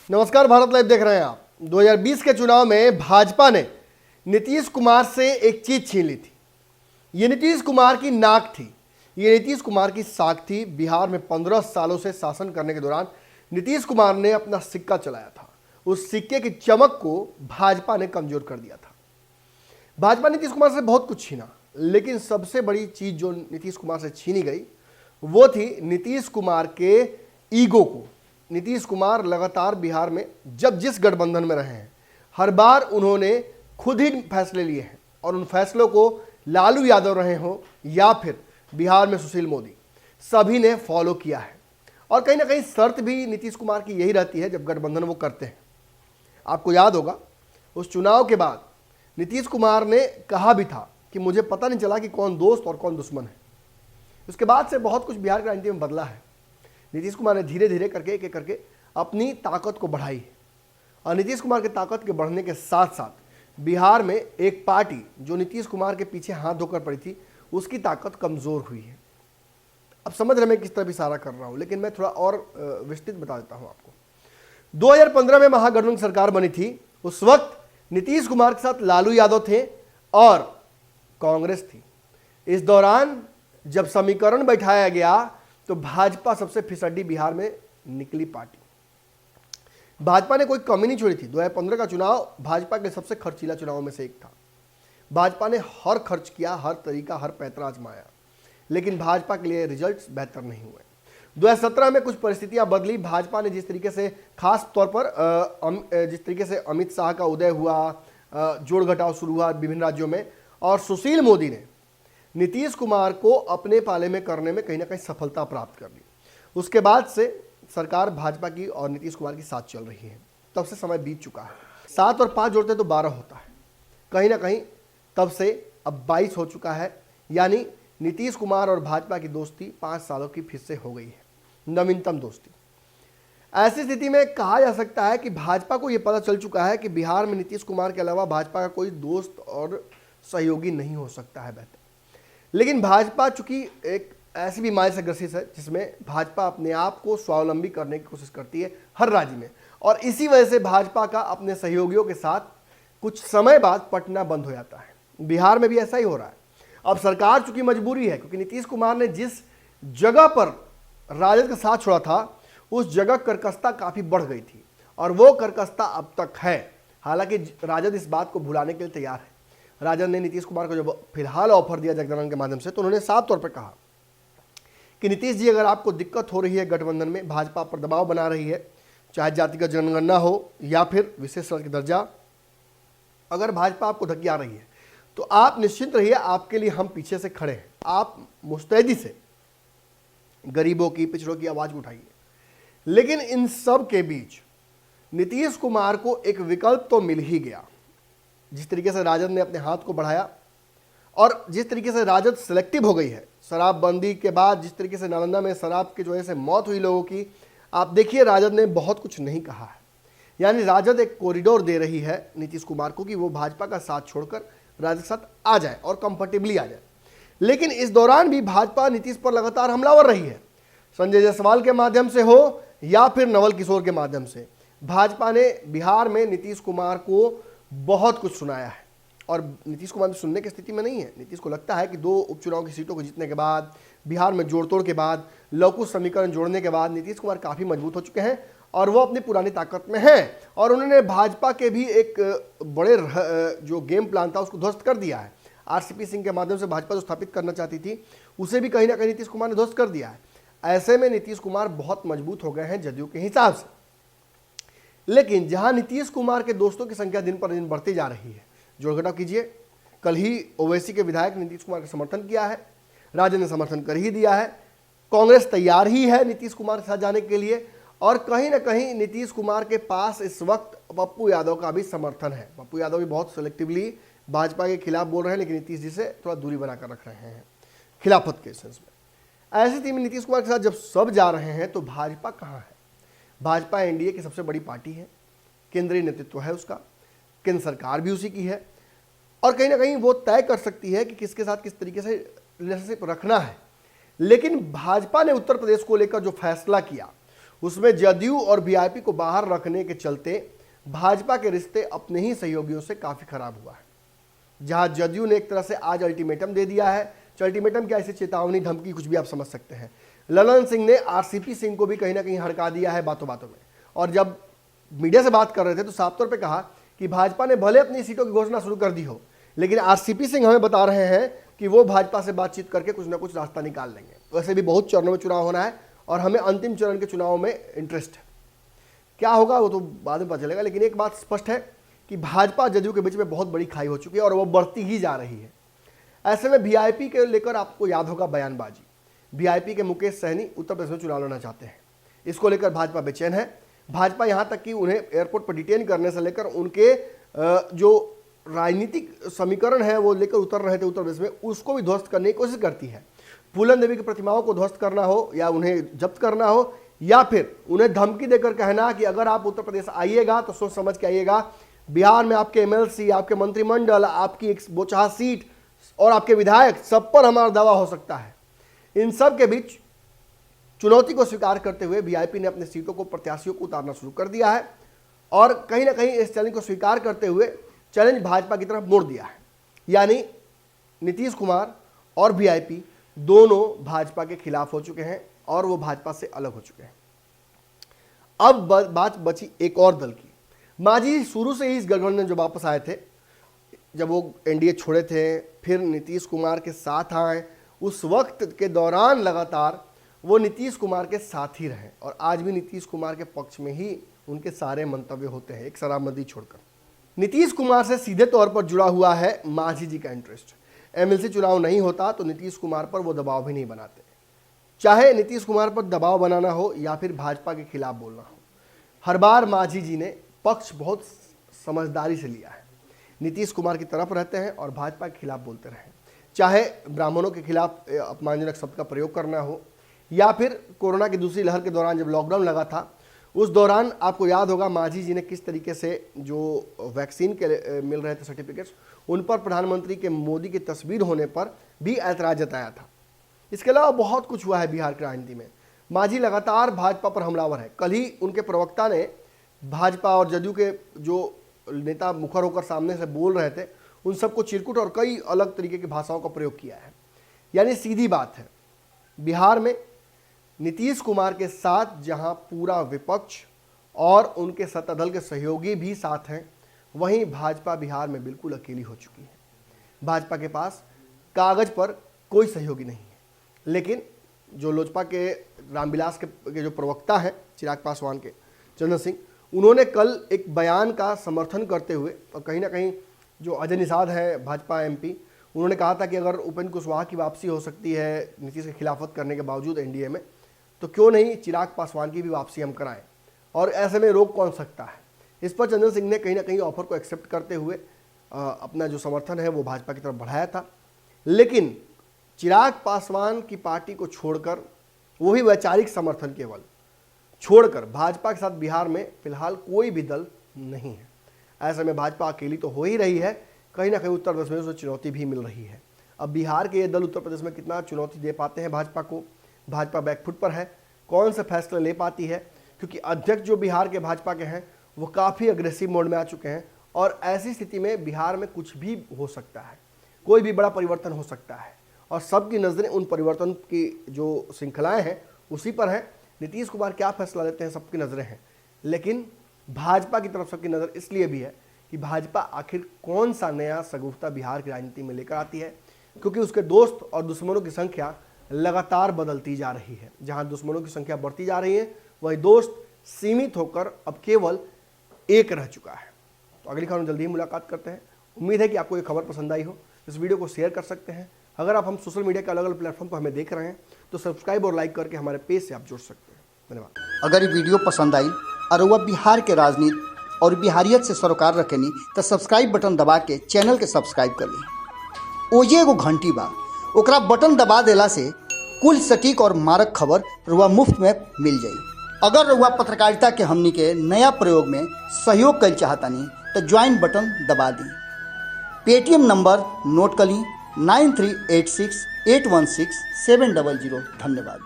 नमस्कार, भारत लाइव देख रहे हैं आप। 2020 के चुनाव में भाजपा ने नीतीश कुमार से एक चीज छीन ली थी। ये नीतीश कुमार की नाक थी, ये नीतीश कुमार की साख थी। बिहार में 15 सालों से शासन करने के दौरान नीतीश कुमार ने अपना सिक्का चलाया था। उस सिक्के की चमक को भाजपा ने कमजोर कर दिया था। भाजपा ने नीतीश कुमार से बहुत कुछ छीना, लेकिन सबसे बड़ी चीज जो नीतीश कुमार से छीनी गई वो थी नीतीश कुमार के ईगो को। नीतीश कुमार लगातार बिहार में जब जिस गठबंधन में रहे हैं, हर बार उन्होंने खुद ही फैसले लिए हैं और उन फैसलों को लालू यादव रहे हों या फिर बिहार में सुशील मोदी, सभी ने फॉलो किया है। और कहीं ना कहीं शर्त भी नीतीश कुमार की यही रहती है जब गठबंधन वो करते हैं। आपको याद होगा, उस चुनाव के बाद नीतीश कुमार ने कहा भी था कि मुझे पता नहीं चला कि कौन दोस्त और कौन दुश्मन है। उसके बाद से बहुत कुछ बिहार की राजनीति में बदला है। नीतीश कुमार ने धीरे धीरे करके एक एक करके अपनी ताकत को बढ़ाई है और नीतीश कुमार की ताकत के बढ़ने के साथ साथ बिहार में एक पार्टी जो नीतीश कुमार के पीछे हाथ धोकर पड़ी थी, उसकी ताकत कमज़ोर हुई है। अब समझ रहे मैं किस तरह इशारा कर रहा हूँ, लेकिन मैं थोड़ा और विस्तृत बता देता हूँ आपको। 2015 में महागठबंधन सरकार बनी थी। उस वक्त नीतीश कुमार के साथ लालू यादव थे और कांग्रेस थी। इस दौरान जब समीकरण बैठाया गया तो भाजपा सबसे फिसड्डी बिहार में निकली पार्टी। भाजपा ने कोई कमी नहीं छोड़ी थी। 2015 का चुनाव भाजपा के सबसे खर्चीला चुनावों में से एक था। भाजपा ने हर खर्च किया, हर तरीका, हर पैंतरा आजमाया, लेकिन भाजपा के लिए रिजल्ट्स बेहतर नहीं हुए। 2017 में कुछ परिस्थितियां बदली। भाजपा ने जिस तरीके से, खास तौर पर जिस तरीके से अमित शाह का उदय हुआ, जोड़ घटाव शुरू हुआ विभिन्न राज्यों में, और सुशील मोदी ने नीतीश कुमार को अपने पाले में करने में कहीं ना कहीं सफलता प्राप्त कर ली। उसके बाद से सरकार भाजपा की और नीतीश कुमार की साथ चल रही है। तब से समय बीत चुका है। 7 और 5 जोड़ते तो 12 होता है। कहीं ना कहीं तब से अब 22 हो चुका है। यानी नीतीश कुमार और भाजपा की दोस्ती 5 सालों की फिर से हो गई है, नवीनतम दोस्ती। ऐसी स्थिति में कहा जा सकता है कि भाजपा को यह पता चल चुका है कि बिहार में नीतीश कुमार के अलावा भाजपा का कोई दोस्त और सहयोगी नहीं हो सकता है बेहतर। लेकिन भाजपा चूंकि एक ऐसी बीमारी से ग्रसित है जिसमें भाजपा अपने आप को स्वावलंबी करने की कोशिश करती है हर राज्य में, और इसी वजह से भाजपा का अपने सहयोगियों के साथ कुछ समय बाद पटना बंद हो जाता है। बिहार में भी ऐसा ही हो रहा है। अब सरकार चूंकि मजबूरी है, क्योंकि नीतीश कुमार ने जिस जगह पर राजद का साथ छोड़ा था उस जगह कर्कशता काफ़ी बढ़ गई थी और वो कर्कशता अब तक है। हालांकि राजद इस बात को भुलाने के लिए तैयार है। राजद ने नीतीश कुमार को जब फिलहाल ऑफर दिया जगदानंद के माध्यम से, तो उन्होंने साफ तौर पर कहा कि नीतीश जी, अगर आपको दिक्कत हो रही है गठबंधन में, भाजपा पर दबाव बना रही है, चाहे जातिगत जनगणना हो या फिर विशेष वर्ग दर्जा, अगर भाजपा आपको धकिया रही है तो आप निश्चिंत रहिए, आपके लिए हम पीछे से खड़े हैं। आप मुस्तैदी से गरीबों की, पिछड़ों की आवाज उठाइए। लेकिन इन सब के बीच नीतीश कुमार को एक विकल्प तो मिल ही गया। जिस तरीके से राजद ने अपने हाथ को बढ़ाया और जिस तरीके से राजद सिलेक्टिव हो गई है शराबबंदी के बाद, जिस तरीके से नालंदा में शराब की वजह से मौत हुई लोगों की, आप देखिए राजद ने बहुत कुछ नहीं कहा है। यानी राजद एक कॉरिडोर दे रही है नीतीश कुमार को कि वो भाजपा का साथ छोड़कर राजद के साथ आ जाए और कंफर्टेबली आ जाए। लेकिन इस दौरान भी भाजपा नीतीश पर लगातार हमलावर रही है। संजय जायसवाल के माध्यम से हो या फिर नवल किशोर के माध्यम से, भाजपा ने बिहार में नीतीश कुमार को बहुत कुछ सुनाया है। और नीतीश कुमार भी सुनने की स्थिति में नहीं है। नीतीश को लगता है कि 2 उपचुनाव की सीटों को जीतने के बाद, बिहार में जोड़तोड़ के बाद, लवकुश समीकरण जोड़ने के बाद नीतीश कुमार काफ़ी मजबूत हो चुके हैं और वो अपनी पुरानी ताकत में हैं। और उन्होंने भाजपा के भी एक बड़े जो गेम प्लान था उसको ध्वस्त कर दिया है। आरसीपी सिंह के माध्यम से भाजपा जो स्थापित करना चाहती थी उसे भी कहीं ना कहीं नीतीश कुमार ने ध्वस्त कर दिया है। ऐसे में नीतीश कुमार बहुत मजबूत हो गए हैं जदयू के हिसाब से। लेकिन जहां नीतीश कुमार के दोस्तों की संख्या दिन पर दिन बढ़ती जा रही है, जोड़ घटाव कीजिए, कल ही ओवैसी के विधायक नीतीश कुमार का समर्थन किया है, राजद ने समर्थन कर ही दिया है, कांग्रेस तैयार ही है नीतीश कुमार के साथ जाने के लिए, और कहीं ना कहीं नीतीश कुमार के पास इस वक्त पप्पू यादव का भी समर्थन है। पप्पू यादव भी बहुत सिलेक्टिवली भाजपा के खिलाफ बोल रहे हैं, लेकिन नीतीश जी से थोड़ा दूरी बनाकर रख रहे हैं खिलाफत के सेंस में। ऐसी स्थिति में नीतीश कुमार के साथ जब सब जा रहे हैं तो भाजपा कहाँ है? भाजपा एनडीए की सबसे बड़ी पार्टी है, केंद्रीय नेतृत्व है उसका, केंद्र सरकार भी उसी की है, और कहीं ना कहीं वो तय कर सकती है कि किसके साथ किस तरीके से रिलेशनशिप रखना है। लेकिन भाजपा ने उत्तर प्रदेश को लेकर जो फैसला किया उसमें जदयू और वीआईपी को बाहर रखने के चलते भाजपा के रिश्ते अपने ही सहयोगियों से काफी खराब हुआ है। जहां जदयू ने एक तरह से आज अल्टीमेटम दे दिया है, अल्टीमेटम क्या, ऐसे चेतावनी, धमकी, कुछ भी आप समझ सकते हैं। ललन सिंह ने आरसीपी सिंह को भी कहीं ना कहीं हड़का दिया है बातों बातों में, और जब मीडिया से बात कर रहे थे तो साफ तौर पे कहा कि भाजपा ने भले अपनी सीटों की घोषणा शुरू कर दी हो, लेकिन आरसीपी सिंह हमें बता रहे हैं कि वो भाजपा से बातचीत करके कुछ ना कुछ रास्ता निकाल लेंगे। वैसे भी बहुत चरणों में चुनाव होना है और हमें अंतिम चरण के चुनाव में इंटरेस्ट है। क्या होगा वो तो बाद में पता चलेगा, लेकिन एक बात स्पष्ट है कि भाजपा जदयू के बीच में बहुत बड़ी खाई हो चुकी है और वो बढ़ती ही जा रही है। ऐसे में वीआईपी के लेकर आपको याद होगा बयानबाजी। वीआईपी के मुकेश सहनी उत्तर प्रदेश में चुनाव लड़ना चाहते हैं, इसको लेकर भाजपा बेचैन है। भाजपा यहाँ तक कि उन्हें एयरपोर्ट पर डिटेन करने से लेकर उनके जो राजनीतिक समीकरण है वो लेकर उतर रहे थे उत्तर प्रदेश में, उसको भी ध्वस्त करने की कोशिश करती है। फूलन देवी की प्रतिमाओं को ध्वस्त करना हो या उन्हें जब्त करना हो, या फिर उन्हें धमकी देकर कहना कि अगर आप उत्तर प्रदेश आइएगा तो सोच समझ के आइएगा, बिहार में आपके एमएलसी, आपके मंत्रिमंडल, आपकी एक बोचहा सीट और आपके विधायक, सब पर हमारा दावा हो सकता है। इन सब के बीच चुनौती को स्वीकार करते हुए वीआईपी ने अपने सीटों को, प्रत्याशियों को उतारना शुरू कर दिया है और कहीं ना कहीं इस चैलेंज को स्वीकार करते हुए चैलेंज भाजपा की तरफ मोड़ दिया है। यानी नीतीश कुमार और वीआईपी दोनों भाजपा के खिलाफ हो चुके हैं और वो भाजपा से अलग हो चुके हैं। अब बात बची एक और दल की। मांझी शुरू से ही इस गठबंधन में जो वापस आए थे, जब वो एनडीए छोड़े थे, फिर नीतीश कुमार के साथ आए, उस वक्त के दौरान लगातार वो नीतीश कुमार के साथ ही रहे और आज भी नीतीश कुमार के पक्ष में ही उनके सारे मंतव्य होते हैं, एक शराबबंदी छोड़कर। नीतीश कुमार से सीधे तौर पर जुड़ा हुआ है मांझी जी का इंटरेस्ट। एमएलसी चुनाव नहीं होता तो नीतीश कुमार पर वो दबाव भी नहीं बनाते, चाहे नीतीश कुमार पर दबाव बनाना हो या फिर भाजपा के खिलाफ बोलना हो। हर बार मांझी जी ने पक्ष बहुत समझदारी से लिया है, नीतीश कुमार की तरफ रहते हैं और भाजपा के खिलाफ बोलते रहे, चाहे ब्राह्मणों के खिलाफ अपमानजनक शब्द का प्रयोग करना हो या फिर कोरोना की दूसरी लहर के दौरान जब लॉकडाउन लगा था, उस दौरान आपको याद होगा मांझी जी ने किस तरीके से जो वैक्सीन के मिल रहे थे सर्टिफिकेट्स, उन पर प्रधानमंत्री के मोदी की तस्वीर होने पर भी ऐतराज जताया था। इसके अलावा बहुत कुछ हुआ है बिहार की राजनीति में। मांझी लगातार भाजपा पर हमलावर है। कल ही उनके प्रवक्ता ने भाजपा और जदयू के जो नेता मुखर होकर सामने से बोल रहे थे, उन सबको चिरकुट और कई अलग तरीके की भाषाओं का प्रयोग किया है। यानी सीधी बात है, बिहार में नीतीश कुमार के साथ जहां पूरा विपक्ष और उनके सत्तादल के सहयोगी भी साथ हैं, वहीं भाजपा बिहार में बिल्कुल अकेली हो चुकी है। भाजपा के पास कागज पर कोई सहयोगी नहीं है, लेकिन जो लोजपा के रामविलास के जो प्रवक्ता हैं चिराग पासवान के, चंदन सिंह, उन्होंने कल एक बयान का समर्थन करते हुए, और कहीं ना कहीं जो अजय निषाद है भाजपा एमपी, उन्होंने कहा था कि अगर उपेंद्र कुशवाहा की वापसी हो सकती है नीतीश की खिलाफत करने के बावजूद एनडीए में, तो क्यों नहीं चिराग पासवान की भी वापसी हम कराएं, और ऐसे में रोक कौन सकता है। इस पर चंदन सिंह ने कहीं ना कहीं ऑफर को एक्सेप्ट करते हुए अपना जो समर्थन है वो भाजपा की तरफ बढ़ाया था। लेकिन चिराग पासवान की पार्टी को छोड़कर, वो भी वैचारिक समर्थन केवल छोड़कर, भाजपा के साथ बिहार में फिलहाल कोई भी दल नहीं है। ऐसे में भाजपा अकेली तो हो ही रही है, कहीं ना कहीं उत्तर प्रदेश में उसे चुनौती भी मिल रही है। अब बिहार के ये दल उत्तर प्रदेश में कितना चुनौती दे पाते हैं भाजपा को, भाजपा बैकफुट पर है, कौन सा फैसला ले पाती है, क्योंकि अध्यक्ष जो बिहार के भाजपा के हैं वो काफ़ी अग्रेसिव मोड में आ चुके हैं और ऐसी स्थिति में बिहार में कुछ भी हो सकता है, कोई भी बड़ा परिवर्तन हो सकता है और सबकी नज़रें उन परिवर्तन की जो श्रृंखलाएँ हैं उसी पर हैं। नीतीश कुमार क्या फैसला लेते हैं सबकी नज़रें हैं, लेकिन भाजपा की तरफ सबकी नज़र इसलिए भी है कि भाजपा आखिर कौन सा नया सगुफ्ता बिहार की राजनीति में लेकर आती है, क्योंकि उसके दोस्त और दुश्मनों की संख्या लगातार बदलती जा रही है। जहां दुश्मनों की संख्या बढ़ती जा रही है, वही दोस्त सीमित होकर अब केवल एक रह चुका है। तो अगली खबर में जल्दी ही मुलाकात करते हैं। उम्मीद है कि आपको ये खबर पसंद आई हो। इस वीडियो को शेयर कर सकते हैं। अगर आप हम सोशल मीडिया के अलग अलग प्लेटफॉर्म पर हमें देख रहे हैं तो सब्सक्राइब और लाइक करके हमारे पेज से आप जुड़ सकते हैं। धन्यवाद। अगर ये वीडियो पसंद आई और वह बिहार के राजनीति और बिहारियत से सरोकार रखेनी तो सब्सक्राइब बटन दबा के चैनल के सब्सक्राइब कर ली। ओजे एगो घंटी बा, ओकरा बटन दबा देला से कुल सटीक और मारक खबर रुआ मुफ्त में मिल जाई। अगर रुआ पत्रकारिता के हमनी के नया प्रयोग में सहयोग कर चाहतानी तो ज्वाइन बटन दबा दी। पेटीएम नंबर नोट कर ली 9386816700। धन्यवाद।